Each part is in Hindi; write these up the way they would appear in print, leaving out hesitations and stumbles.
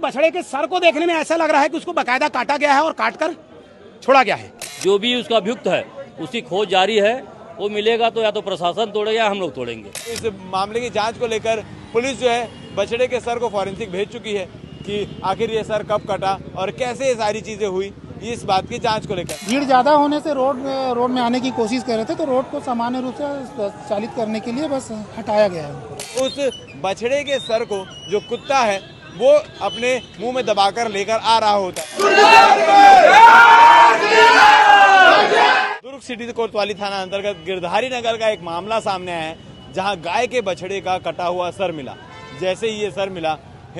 बछड़े के सर को देखने में ऐसा लग रहा है कि उसको बकायदा काटा गया है और काट कर छोड़ा गया है। जो भी उसका अभियुक्त है उसकी खोज जारी है, वो मिलेगा तो या तो प्रशासन तोड़ेगा या हम लोग तोड़ेंगे। इस मामले की जांच को लेकर पुलिस जो है बछड़े के सर को फॉरेंसिक भेज चुकी है कि आखिर ये सर कब कटा और कैसे ये सारी चीजें हुई, इस बात की जांच को लेकर। भीड़ ज्यादा होने से रोड में आने की कोशिश कर रहे थे, तो रोड को सामान्य रूप से चालित करने के लिए बस हटाया गया है। उस बछड़े के सर को जो कुत्ता है वो अपने मुंह में दबाकर लेकर आ रहा होता है। दुर्ग सिटी कोतवाली थाना अंतर्गत गिरधारी नगर का एक मामला सामने आया है, जहां गाय के बछड़े का कटा हुआ सर मिला। जैसे ही ये सर मिला,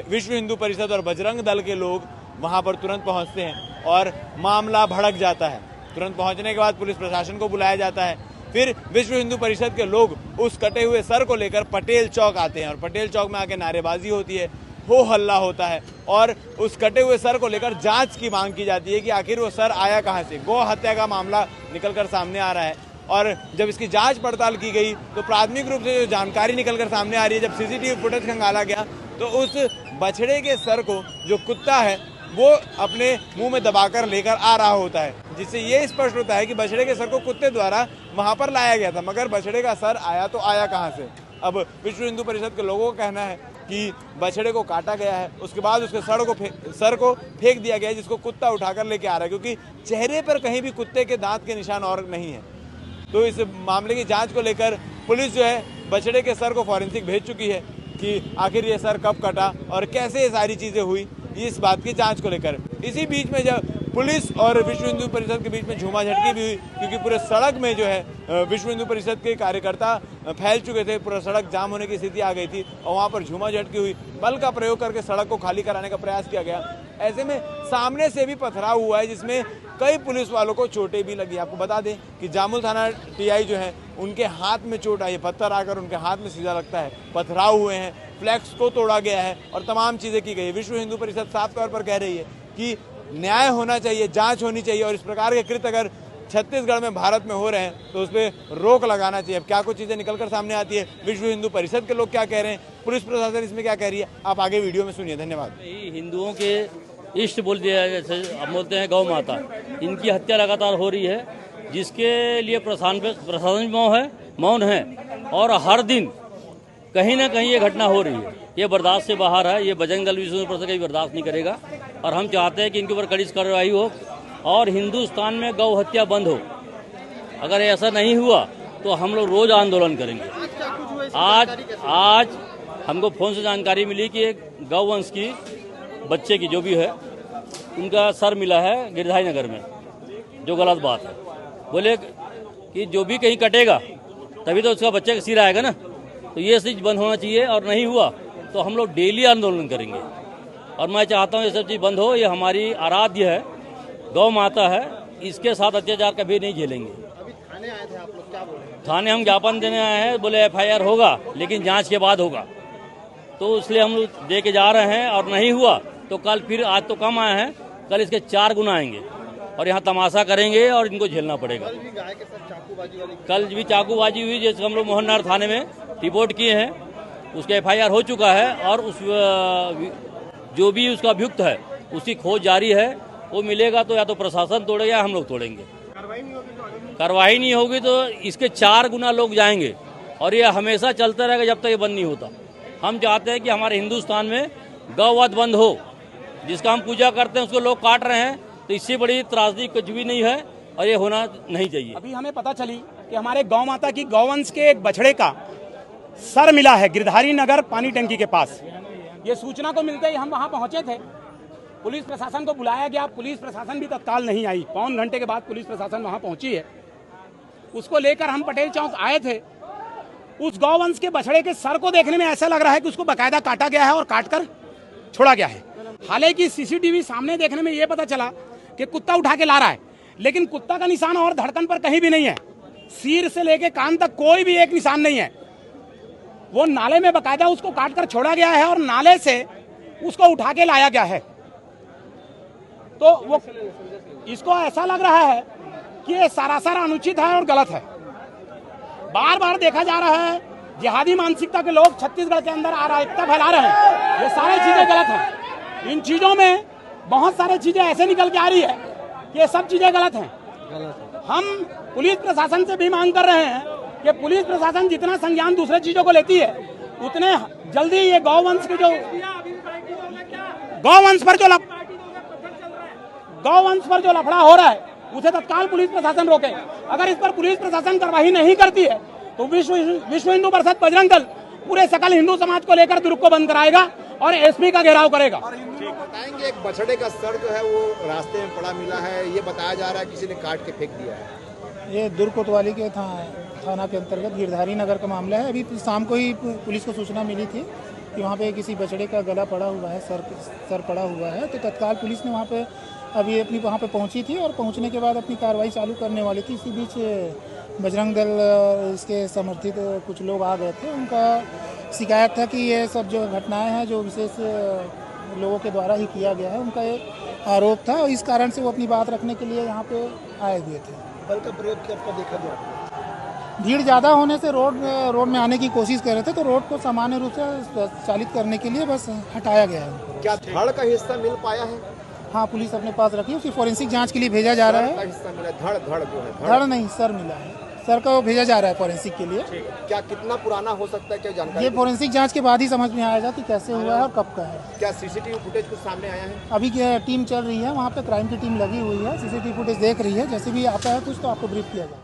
विश्व हिंदू परिषद और बजरंग दल के लोग वहां पर तुरंत पहुंचते हैं और मामला भड़क जाता है। तुरंत पहुंचने के बाद पुलिस प्रशासन को बुलाया जाता है। फिर विश्व हिंदू परिषद के लोग उस कटे हुए सर को लेकर पटेल चौक आते हैं और पटेल चौक में आके नारेबाजी होती है, हो हल्ला होता है और उस कटे हुए सर को लेकर जांच की मांग की जाती है कि आखिर वो सर आया कहां से। गौ हत्या का मामला निकलकर सामने आ रहा है और जब इसकी जांच पड़ताल की गई तो प्राथमिक रूप से जो जानकारी निकलकर सामने आ रही है, जब सीसीटीवी फुटेज खंगाला गया तो उस बछड़े के सर को जो कुत्ता है वो अपने मुंह में दबाकर लेकर आ रहा होता है, जिससे ये स्पष्ट होता है कि बछड़े के सर को कुत्ते द्वारा वहां पर लाया गया था। मगर बछड़े का सर आया तो आया कहां से। अब विश्व हिंदू परिषद के लोगों का कहना है कि बछड़े को काटा गया है, उसके बाद उसके सर को फेंक दिया गया है, जिसको कुत्ता उठाकर लेके आ रहा है, क्योंकि चेहरे पर कहीं भी कुत्ते के दांत के निशान और नहीं है। तो इस मामले की जांच को लेकर पुलिस जो है बछड़े के सर को फॉरेंसिक भेज चुकी है कि आखिर ये सर कब कटा और कैसे ये सारी चीजें हुई, इस बात की जांच को लेकर। इसी बीच में जब पुलिस और विश्व हिंदू परिषद के बीच में झूमाझटकी भी हुई, क्योंकि पूरे सड़क में जो है विश्व हिंदू परिषद के कार्यकर्ता फैल चुके थे, पूरा सड़क जाम होने की स्थिति आ गई थी और वहां पर झूमाझटकी हुई। बल का प्रयोग करके सड़क को खाली कराने का प्रयास किया गया। ऐसे में सामने से भी पथराव हुआ है, जिसमें कई पुलिस वालों को चोटें भी लगी। आपको बता दें कि जामुल थाना टीआई जो है उनके हाथ में चोट आई है, पत्थर आकर उनके हाथ में सीधा लगता है, पथराव हुए हैं, फ्लैक्स को तोड़ा गया है और तमाम चीजें की गई है। विश्व हिंदू परिषद साफ तौर पर कह रही है कि न्याय होना चाहिए, जांच होनी चाहिए और इस प्रकार के कृत्य अगर छत्तीसगढ़ में, भारत में हो रहे हैं तो उस पर रोक लगाना चाहिए। अब क्या कुछ चीजें निकलकर सामने आती है, विश्व हिंदू परिषद के लोग क्या कह रहे हैं, पुलिस प्रशासन इसमें क्या कह रही है, आप आगे वीडियो में सुनिए। धन्यवाद। हिंदुओं के इष्ट बोल दिया, जैसे हम बोलते हैं गौ माता, इनकी हत्या लगातार हो रही है, जिसके लिए प्रशासन मौन है और हर दिन कहीं ना कहीं ये घटना हो रही है। ये बर्दाश्त से बाहर है। ये बजरंग दल विश्व हिंदू परिषद कभी बर्दाश्त नहीं करेगा और हम चाहते हैं कि इनके ऊपर कड़ी कार्रवाई हो और हिंदुस्तान में गौ हत्या बंद हो। अगर ऐसा नहीं हुआ तो हम लोग रोज आंदोलन करेंगे। आज हमको फोन से जानकारी मिली कि एक गौवंश की बच्चे की जो भी है उनका सर मिला है गिरधारी नगर में, जो गलत बात है। बोले कि जो भी कहीं कटेगा तभी तो उसका बच्चे का सिर आएगा ना, तो ये चीज बंद होना चाहिए और नहीं हुआ तो हम लोग डेली आंदोलन करेंगे। और मैं चाहता हूँ ये सब चीज बंद हो। ये हमारी आराध्य है, गौ माता है, इसके साथ अत्याचार कभी नहीं झेलेंगे। अभी थाने आए थे आप लोग, क्या बोल रहे हैं? थाने हम ज्ञापन देने आए हैं, बोले FIR होगा लेकिन जांच के बाद होगा, तो इसलिए हम लोग दे के जा रहे हैं और नहीं हुआ तो कल फिर, आज तो कम आए हैं, कल इसके 4 गुना आएंगे और यहाँ तमाशा करेंगे और इनको झेलना पड़ेगा। कल भी गाय के साथ चाकूबाजी वाली, कल भी चाकूबाजी हुई, जैसे हम लोग मोहन नगर थाने में रिपोर्ट किए हैं, उसका FIR हो चुका है और उस जो भी उसका अभियुक्त है उसकी खोज जारी है। वो मिलेगा तो या तो प्रशासन तोड़ेगा या हम लोग तोड़ेंगे। कार्रवाई नहीं होगी तो इसके 4 गुना लोग जाएंगे और ये हमेशा चलता रहेगा जब तक ये बंद नहीं होता। हम चाहते हैं कि हमारे हिंदुस्तान में गौवध बंद हो। जिसका हम पूजा करते हैं उसको लोग काट रहे हैं, तो इससे बड़ी त्रासदी कुछ भी नहीं है और ये होना नहीं चाहिए। अभी हमें पता चली कि हमारे गौ माता की गौवंश के एक बछड़े का सर मिला है गिरधारी नगर पानी टंकी के पास। ये सूचना को मिलते ही हम वहां पहुंचे थे। पुलिस प्रशासन को बुलाया गया, पुलिस प्रशासन भी तत्काल नहीं आई। पौन घंटे के बाद पुलिस प्रशासन वहां पहुंची है। उसको लेकर हम पटेल चौक आए थे। उस गौवंश के बछड़े के सर को देखने में ऐसा लग रहा है कि उसको बकायदा काटा गया है और काटकर छोड़ा गया है। हालांकि सीसीटीवी सामने देखने में यह पता चला कि कुत्ता उठा के ला रहा है, लेकिन कुत्ता का निशान और धड़कन पर कहीं भी नहीं है। सिर से लेके कान तक कोई भी एक निशान नहीं है। वो नाले में बकायदा उसको काटकर छोड़ा गया है और नाले से उसको उठा के लाया गया है। तो वो इसको ऐसा लग रहा है कि ये सरासर अनुचित है और गलत है। बार बार देखा जा रहा है जिहादी मानसिकता के लोग छत्तीसगढ़ के अंदर अराजकता फैला रहे हैं। ये सारी चीजें गलत हैं। इन चीजों में बहुत सारी चीजें ऐसे निकल के आ रही है कि ये सब चीजें गलत हैं। हम पुलिस प्रशासन से भी मांग कर रहे हैं कि पुलिस प्रशासन जितना संज्ञान दूसरे चीजों को लेती है उतने जल्दी ये गौवंश के जो गौवंश पर जो लफड़ा हो रहा है उसे तत्काल पुलिस प्रशासन रोके। अगर इस पर पुलिस प्रशासन कार्रवाई नहीं करती है तो विश्व हिंदू परिषद बजरंग दल पूरे सकल हिंदू समाज को लेकर दुर्ग को बंद कराएगा और एसपी का घेराव करेगा। बताएंगे एक बछड़े का सर जो है वो रास्ते में पड़ा मिला है, ये बताया जा रहा है किसी ने काट के फेंक दिया है। ये दुर्ग कोतवाली के थाना के अंतर्गत गिरधारी नगर का मामला है। अभी शाम को ही पुलिस को सूचना मिली थी कि वहाँ पे किसी बछड़े का गला पड़ा हुआ है, सर पड़ा हुआ है, तो तत्काल पुलिस ने वहाँ पे अभी अपनी वहाँ पे पहुँची थी और पहुँचने के बाद अपनी कार्रवाई चालू करने वाली थी। इसी बीच बजरंग दल इसके समर्थित कुछ लोग आ गए थे। उनका शिकायत था कि ये सब जो घटनाएं हैं जो विशेष लोगों के द्वारा ही किया गया है, उनका एक आरोप था और इस कारण से वो अपनी बात रखने के लिए यहाँ पे आए हुए थे। बल का प्रयोग किया देखा गया, भीड़ ज़्यादा होने से रोड में आने की कोशिश कर रहे थे, तो रोड को सामान्य रूप से चालित करने के लिए बस हटाया गया है। क्या धड़ का हिस्सा मिल पाया है? हाँ, पुलिस अपने पास रखी, उसकी फोरेंसिक जांच के लिए भेजा जा रहा है। हिस्सा मिला, धड़ जो है धड़ नहीं, सर मिला है। सर का वो भेजा जा रहा है फोरेंसिक के लिए। क्या कितना पुराना हो सकता है, क्या जानकारी? ये फोरेंसिक जांच के बाद ही समझ में आएगा कि कैसे हुआ है और कब का है। क्या सीसीटीवी फुटेज कुछ सामने आया है? अभी टीम चल रही है, वहाँ पे क्राइम की टीम लगी हुई है, सीसीटीवी फुटेज देख रही है। जैसे भी आता है कुछ तो आपको ब्रीफ किया जाए।